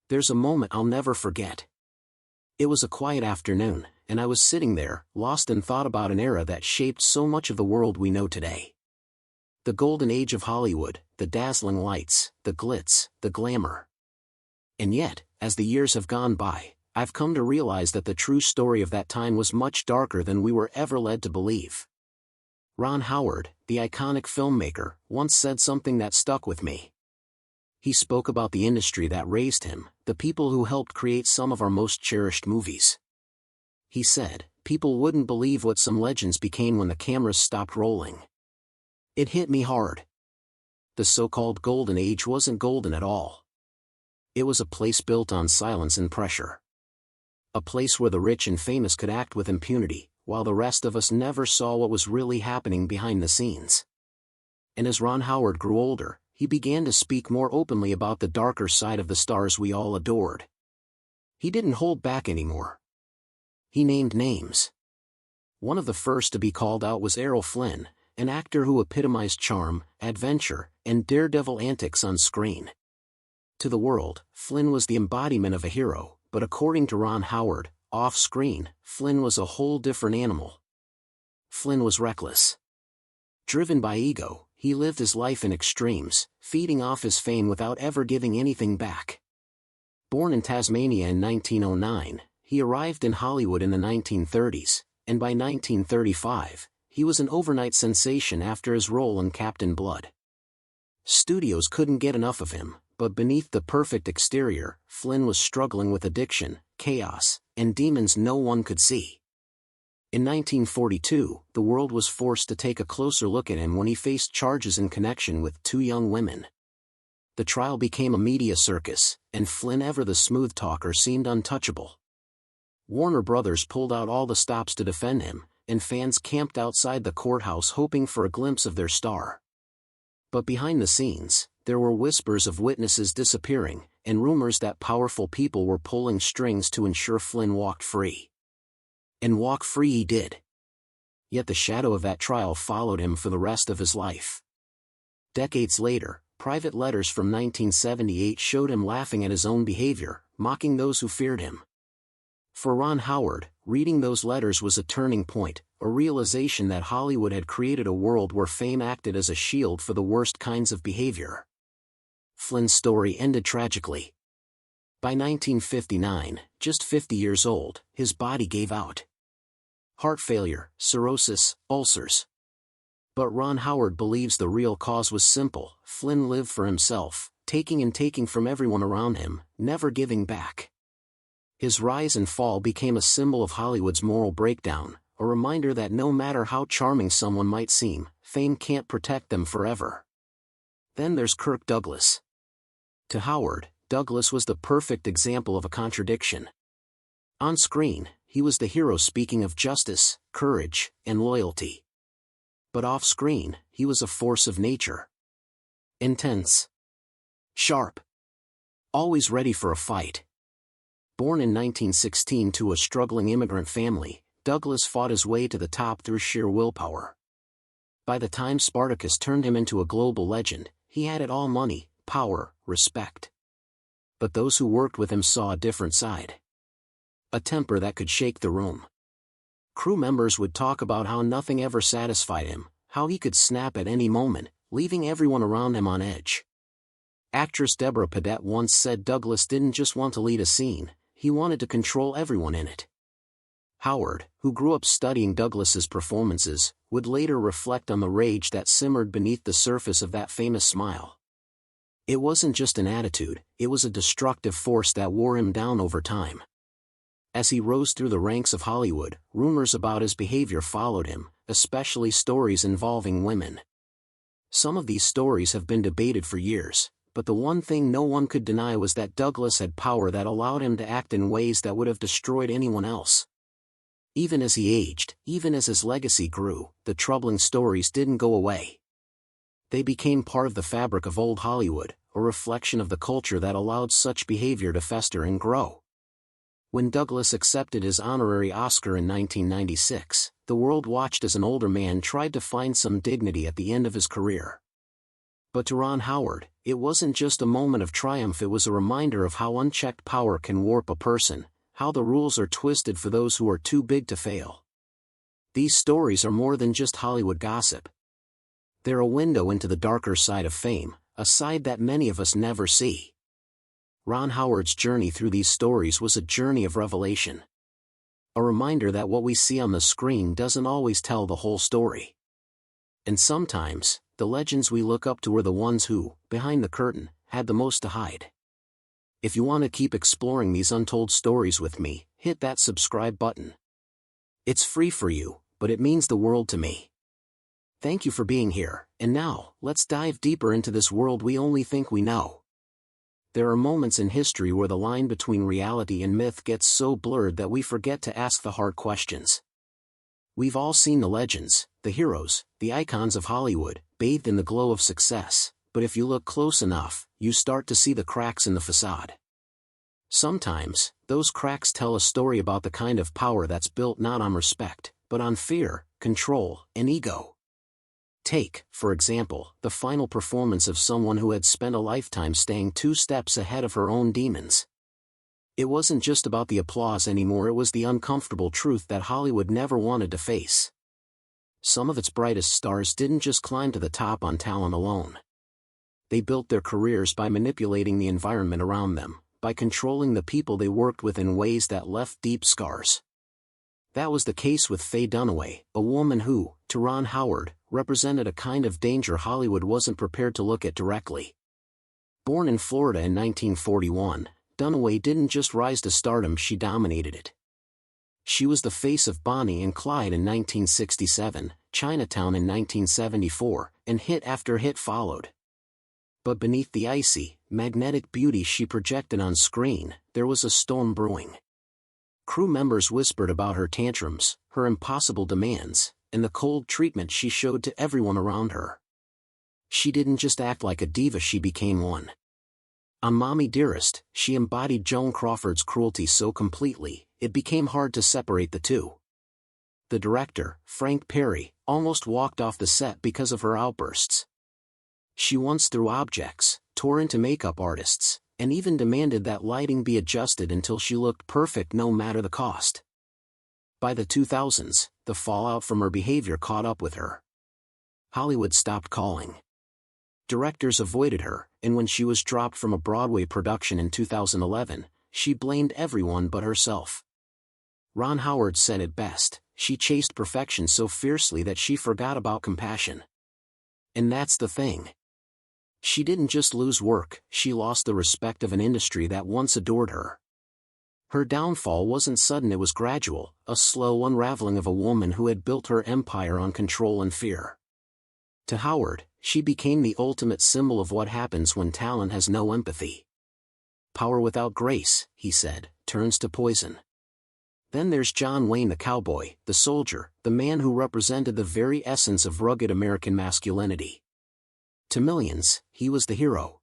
There's a moment I'll never forget. It was a quiet afternoon, and I was sitting there, lost in thought about an era that shaped so much of the world we know today. The golden age of Hollywood, the dazzling lights, the glitz, the glamour. And yet, as the years have gone by, I've come to realize that the true story of that time was much darker than we were ever led to believe. Ron Howard, the iconic filmmaker, once said something that stuck with me. He spoke about the industry that raised him, the people who helped create some of our most cherished movies. He said, people wouldn't believe what some legends became when the cameras stopped rolling. It hit me hard. The so-called golden age wasn't golden at all. It was a place built on silence and pressure. A place where the rich and famous could act with impunity, while the rest of us never saw what was really happening behind the scenes. And as Ron Howard grew older, he began to speak more openly about the darker side of the stars we all adored. He didn't hold back anymore. He named names. One of the first to be called out was Errol Flynn, an actor who epitomized charm, adventure, and daredevil antics on screen. To the world, Flynn was the embodiment of a hero, but according to Ron Howard, off-screen, Flynn was a whole different animal. Flynn was reckless. Driven by ego, he lived his life in extremes, feeding off his fame without ever giving anything back. Born in Tasmania in 1909, he arrived in Hollywood in the 1930s, and by 1935, he was an overnight sensation after his role in Captain Blood. Studios couldn't get enough of him, but beneath the perfect exterior, Flynn was struggling with addiction, chaos, and demons no one could see. In 1942, the world was forced to take a closer look at him when he faced charges in connection with two young women. The trial became a media circus, and Flynn, ever the smooth talker, seemed untouchable. Warner Brothers pulled out all the stops to defend him, and fans camped outside the courthouse hoping for a glimpse of their star. But behind the scenes, there were whispers of witnesses disappearing, and rumors that powerful people were pulling strings to ensure Flynn walked free. And walk free he did. Yet the shadow of that trial followed him for the rest of his life. Decades later, private letters from 1978 showed him laughing at his own behavior, mocking those who feared him. For Ron Howard, reading those letters was a turning point, a realization that Hollywood had created a world where fame acted as a shield for the worst kinds of behavior. Flynn's story ended tragically. By 1959, just 50 years old, his body gave out. Heart failure, cirrhosis, ulcers. But Ron Howard believes the real cause was simple. Flynn lived for himself, taking and taking from everyone around him, never giving back. His rise and fall became a symbol of Hollywood's moral breakdown, a reminder that no matter how charming someone might seem, fame can't protect them forever. Then there's Kirk Douglas. To Howard, Douglas was the perfect example of a contradiction. On screen, he was the hero speaking of justice, courage, and loyalty. But off-screen, he was a force of nature. Intense. Sharp. Always ready for a fight. Born in 1916 to a struggling immigrant family, Douglas fought his way to the top through sheer willpower. By the time Spartacus turned him into a global legend, he had it all: money, power, respect. But those who worked with him saw a different side. A temper that could shake the room. Crew members would talk about how nothing ever satisfied him, how he could snap at any moment, leaving everyone around him on edge. Actress Deborah Padet once said Douglas didn't just want to lead a scene, he wanted to control everyone in it. Howard, who grew up studying Douglas's performances, would later reflect on the rage that simmered beneath the surface of that famous smile. It wasn't just an attitude, it was a destructive force that wore him down over time. As he rose through the ranks of Hollywood, rumors about his behavior followed him, especially stories involving women. Some of these stories have been debated for years, but the one thing no one could deny was that Douglas had power that allowed him to act in ways that would have destroyed anyone else. Even as he aged, even as his legacy grew, the troubling stories didn't go away. They became part of the fabric of old Hollywood, a reflection of the culture that allowed such behavior to fester and grow. When Douglas accepted his honorary Oscar in 1996, the world watched as an older man tried to find some dignity at the end of his career. But to Ron Howard, it wasn't just a moment of triumph, it was a reminder of how unchecked power can warp a person, how the rules are twisted for those who are too big to fail. These stories are more than just Hollywood gossip. They're a window into the darker side of fame, a side that many of us never see. Ron Howard's journey through these stories was a journey of revelation. A reminder that what we see on the screen doesn't always tell the whole story. And sometimes, the legends we look up to are the ones who, behind the curtain, had the most to hide. If you want to keep exploring these untold stories with me, hit that subscribe button. It's free for you, but it means the world to me. Thank you for being here, and now, let's dive deeper into this world we only think we know. There are moments in history where the line between reality and myth gets so blurred that we forget to ask the hard questions. We've all seen the legends, the heroes, the icons of Hollywood, bathed in the glow of success, but if you look close enough, you start to see the cracks in the facade. Sometimes, those cracks tell a story about the kind of power that's built not on respect, but on fear, control, and ego. Take, for example, the final performance of someone who had spent a lifetime staying 2 steps ahead of her own demons. It wasn't just about the applause anymore, it was the uncomfortable truth that Hollywood never wanted to face. Some of its brightest stars didn't just climb to the top on talent alone. They built their careers by manipulating the environment around them, by controlling the people they worked with in ways that left deep scars. That was the case with Fay Dunaway, a woman who, to Ron Howard, represented a kind of danger Hollywood wasn't prepared to look at directly. Born in Florida in 1941, Dunaway didn't just rise to stardom, she dominated it. She was the face of Bonnie and Clyde in 1967, Chinatown in 1974, and hit after hit followed. But beneath the icy, magnetic beauty she projected on screen, there was a storm brewing. Crew members whispered about her tantrums, her impossible demands, and the cold treatment she showed to everyone around her. She didn't just act like a diva, she became one. On Mommy Dearest, she embodied Joan Crawford's cruelty so completely, it became hard to separate the two. The director, Frank Perry, almost walked off the set because of her outbursts. She once threw objects, tore into makeup artists, and even demanded that lighting be adjusted until she looked perfect no matter the cost. By the 2000s, the fallout from her behavior caught up with her. Hollywood stopped calling. Directors avoided her, and when she was dropped from a Broadway production in 2011, she blamed everyone but herself. Ron Howard said it best, she chased perfection so fiercely that she forgot about compassion. And that's the thing. She didn't just lose work, she lost the respect of an industry that once adored her. Her downfall wasn't sudden, it was gradual, a slow unraveling of a woman who had built her empire on control and fear. To Howard, she became the ultimate symbol of what happens when talent has no empathy. Power without grace, he said, turns to poison. Then there's John Wayne, the cowboy, the soldier, the man who represented the very essence of rugged American masculinity. To millions, he was the hero.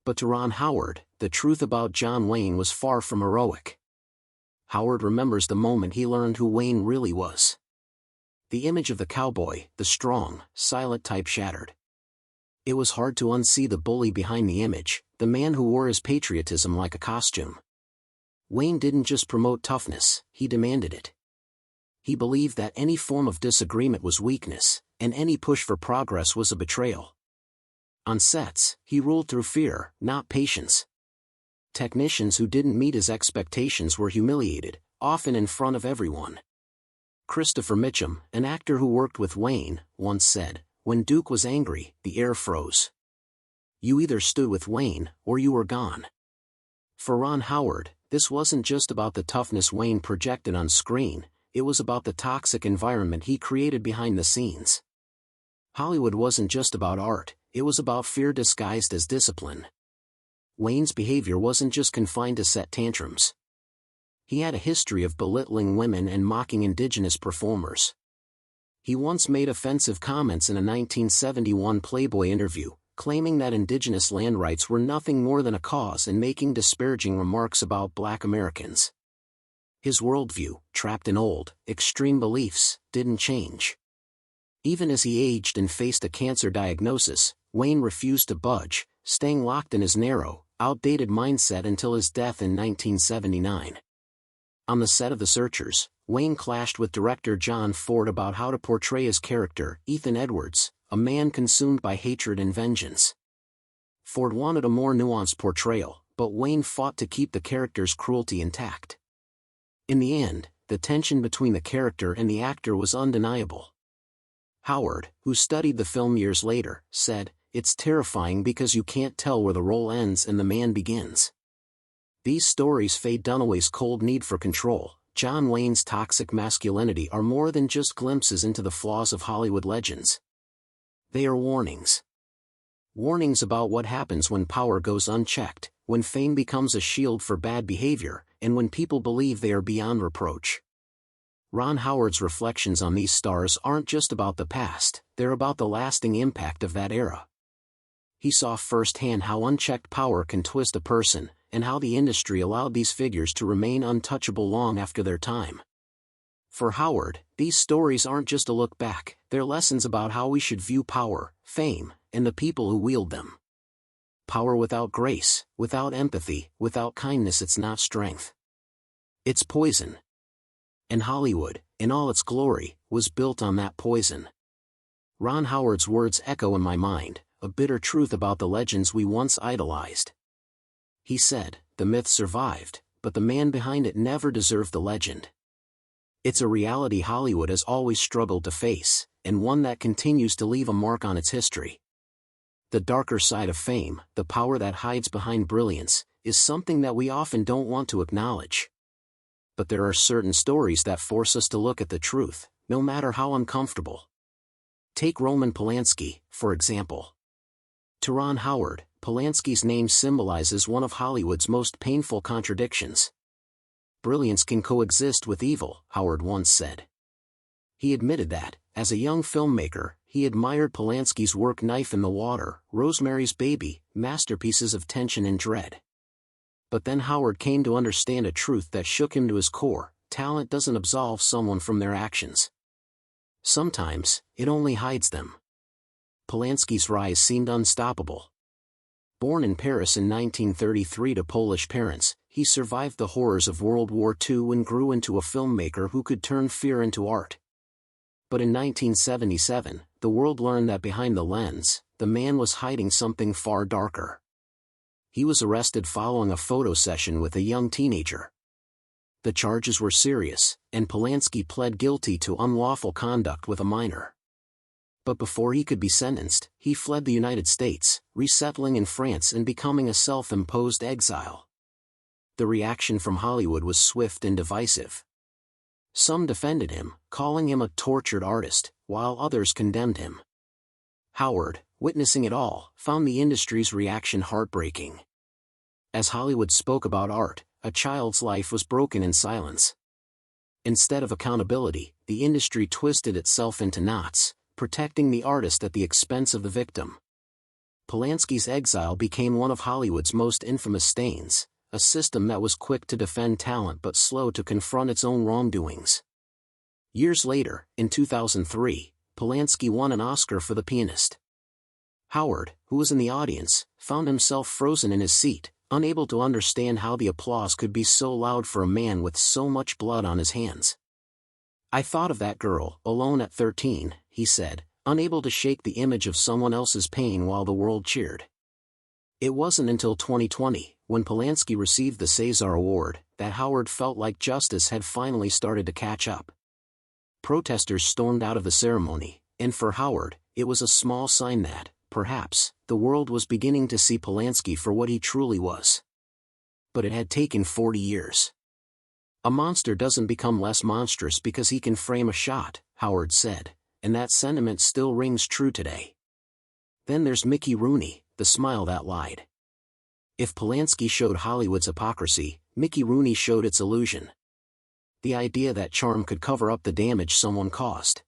But to Ron Howard, the truth about John Wayne was far from heroic. Howard remembers the moment he learned who Wayne really was. The image of the cowboy, the strong, silent type, shattered. It was hard to unsee the bully behind the image, the man who wore his patriotism like a costume. Wayne didn't just promote toughness, he demanded it. He believed that any form of disagreement was weakness, and any push for progress was a betrayal. On sets, he ruled through fear, not patience. Technicians who didn't meet his expectations were humiliated, often in front of everyone. Christopher Mitchum, an actor who worked with Wayne, once said, "When Duke was angry, the air froze. You either stood with Wayne, or you were gone." For Ron Howard, this wasn't just about the toughness Wayne projected on screen, it was about the toxic environment he created behind the scenes. Hollywood wasn't just about art, it was about fear disguised as discipline. Wayne's behavior wasn't just confined to set tantrums. He had a history of belittling women and mocking indigenous performers. He once made offensive comments in a 1971 Playboy interview, claiming that indigenous land rights were nothing more than a cause and making disparaging remarks about Black Americans. His worldview, trapped in old, extreme beliefs, didn't change. Even as he aged and faced a cancer diagnosis, Wayne refused to budge, staying locked in his narrow, outdated mindset until his death in 1979. On the set of The Searchers, Wayne clashed with director John Ford about how to portray his character, Ethan Edwards, a man consumed by hatred and vengeance. Ford wanted a more nuanced portrayal, but Wayne fought to keep the character's cruelty intact. In the end, the tension between the character and the actor was undeniable. Howard, who studied the film years later, said, "It's terrifying because you can't tell where the role ends and the man begins." These stories, Fay Dunaway's cold need for control, John Wayne's toxic masculinity, are more than just glimpses into the flaws of Hollywood legends. They are warnings. Warnings about what happens when power goes unchecked, when fame becomes a shield for bad behavior, and when people believe they are beyond reproach. Ron Howard's reflections on these stars aren't just about the past, they're about the lasting impact of that era. He saw firsthand how unchecked power can twist a person, and how the industry allowed these figures to remain untouchable long after their time. For Howard, these stories aren't just a look back, they're lessons about how we should view power, fame, and the people who wield them. Power without grace, without empathy, without kindness, it's not strength. It's poison. And Hollywood, in all its glory, was built on that poison. Ron Howard's words echo in my mind, a bitter truth about the legends we once idolized. He said, "The myth survived, but the man behind it never deserved the legend." It's a reality Hollywood has always struggled to face, and one that continues to leave a mark on its history. The darker side of fame, the power that hides behind brilliance, is something that we often don't want to acknowledge. But there are certain stories that force us to look at the truth, no matter how uncomfortable. Take Roman Polanski, for example. To Ron Howard, Polanski's name symbolizes one of Hollywood's most painful contradictions. Brilliance can coexist with evil, Howard once said. He admitted that, as a young filmmaker, he admired Polanski's work Knife in the Water, Rosemary's Baby, masterpieces of tension and dread. But then Howard came to understand a truth that shook him to his core: talent doesn't absolve someone from their actions. Sometimes, it only hides them. Polanski's rise seemed unstoppable. Born in Paris in 1933 to Polish parents, he survived the horrors of World War II and grew into a filmmaker who could turn fear into art. But in 1977, the world learned that behind the lens, the man was hiding something far darker. He was arrested following a photo session with a young teenager. The charges were serious, and Polanski pled guilty to unlawful conduct with a minor. But before he could be sentenced, he fled the United States, resettling in France and becoming a self-imposed exile. The reaction from Hollywood was swift and divisive. Some defended him, calling him a tortured artist, while others condemned him. Howard, witnessing it all, found the industry's reaction heartbreaking. As Hollywood spoke about art, a child's life was broken in silence. Instead of accountability, the industry twisted itself into knots, protecting the artist at the expense of the victim. Polanski's exile became one of Hollywood's most infamous stains, a system that was quick to defend talent but slow to confront its own wrongdoings. Years later, in 2003, Polanski won an Oscar for The Pianist. Howard, who was in the audience, found himself frozen in his seat, unable to understand how the applause could be so loud for a man with so much blood on his hands. "I thought of that girl, alone at 13, he said, unable to shake the image of someone else's pain while the world cheered. It wasn't until 2020, when Polanski received the César Award, that Howard felt like justice had finally started to catch up. Protesters stormed out of the ceremony, and for Howard, it was a small sign that, perhaps, the world was beginning to see Polanski for what he truly was. But it had taken 40 years. "A monster doesn't become less monstrous because he can frame a shot," Howard said, and that sentiment still rings true today. Then there's Mickey Rooney, the smile that lied. If Polanski showed Hollywood's hypocrisy, Mickey Rooney showed its illusion. The idea that charm could cover up the damage someone caused.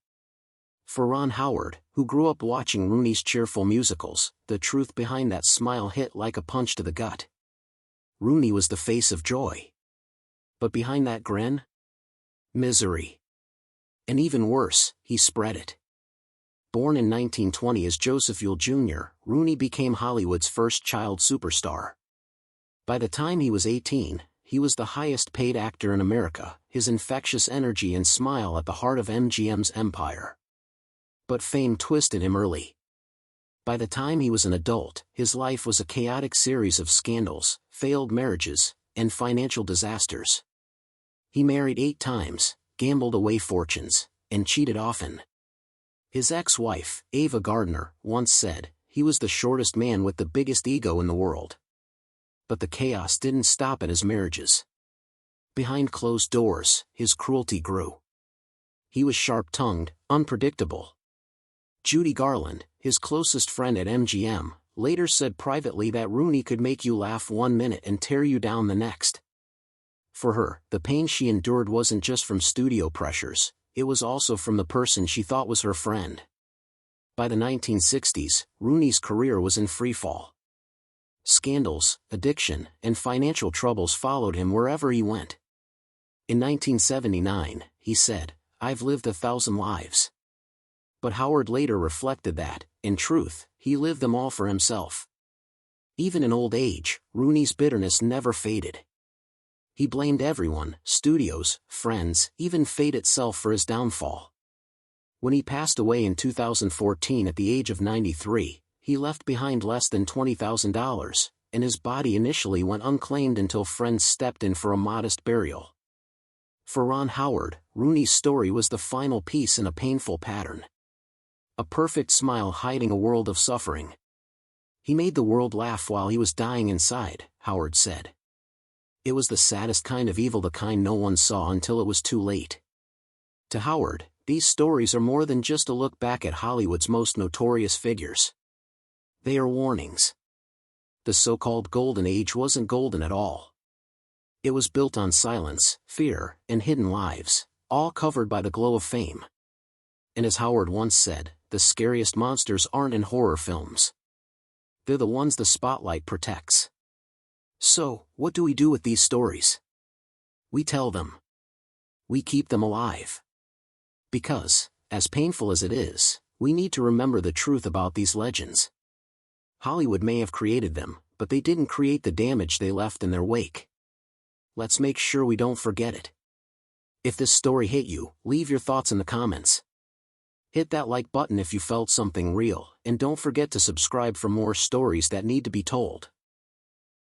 For Ron Howard, who grew up watching Rooney's cheerful musicals, the truth behind that smile hit like a punch to the gut. Rooney was the face of joy. But behind that grin? Misery. And even worse, he spread it. Born in 1920 as Joseph Yule Jr., Rooney became Hollywood's first child superstar. By the time he was 18, he was the highest-paid actor in America, his infectious energy and smile at the heart of MGM's empire. But fame twisted him early. By the time he was an adult, his life was a chaotic series of scandals, failed marriages, and financial disasters. He married 8 times, gambled away fortunes, and cheated often. His ex-wife, Ava Gardner, once said, he was the shortest man with the biggest ego in the world. But the chaos didn't stop at his marriages. Behind closed doors, his cruelty grew. He was sharp-tongued, unpredictable. Judy Garland, his closest friend at MGM, later said privately that Rooney could make you laugh one minute and tear you down the next. For her, the pain she endured wasn't just from studio pressures, it was also from the person she thought was her friend. By the 1960s, Rooney's career was in freefall. Scandals, addiction, and financial troubles followed him wherever he went. In 1979, he said, "I've lived 1,000 lives." But Howard later reflected that, in truth, he lived them all for himself. Even in old age, Rooney's bitterness never faded. He blamed everyone, studios, friends, even fate itself for his downfall. When he passed away in 2014 at the age of 93, he left behind less than $20,000, and his body initially went unclaimed until friends stepped in for a modest burial. For Ron Howard, Rooney's story was the final piece in a painful pattern. A perfect smile hiding a world of suffering. He made the world laugh while he was dying inside, Howard said. It was the saddest kind of evil, the kind no one saw until it was too late. To Howard, these stories are more than just a look back at Hollywood's most notorious figures. They are warnings. The so-called golden age wasn't golden at all. It was built on silence, fear, and hidden lives, all covered by the glow of fame. And as Howard once said, the scariest monsters aren't in horror films. They're the ones the spotlight protects. So, what do we do with these stories? We tell them. We keep them alive. Because, as painful as it is, we need to remember the truth about these legends. Hollywood may have created them, but they didn't create the damage they left in their wake. Let's make sure we don't forget it. If this story hit you, leave your thoughts in the comments. Hit that like button if you felt something real, and don't forget to subscribe for more stories that need to be told.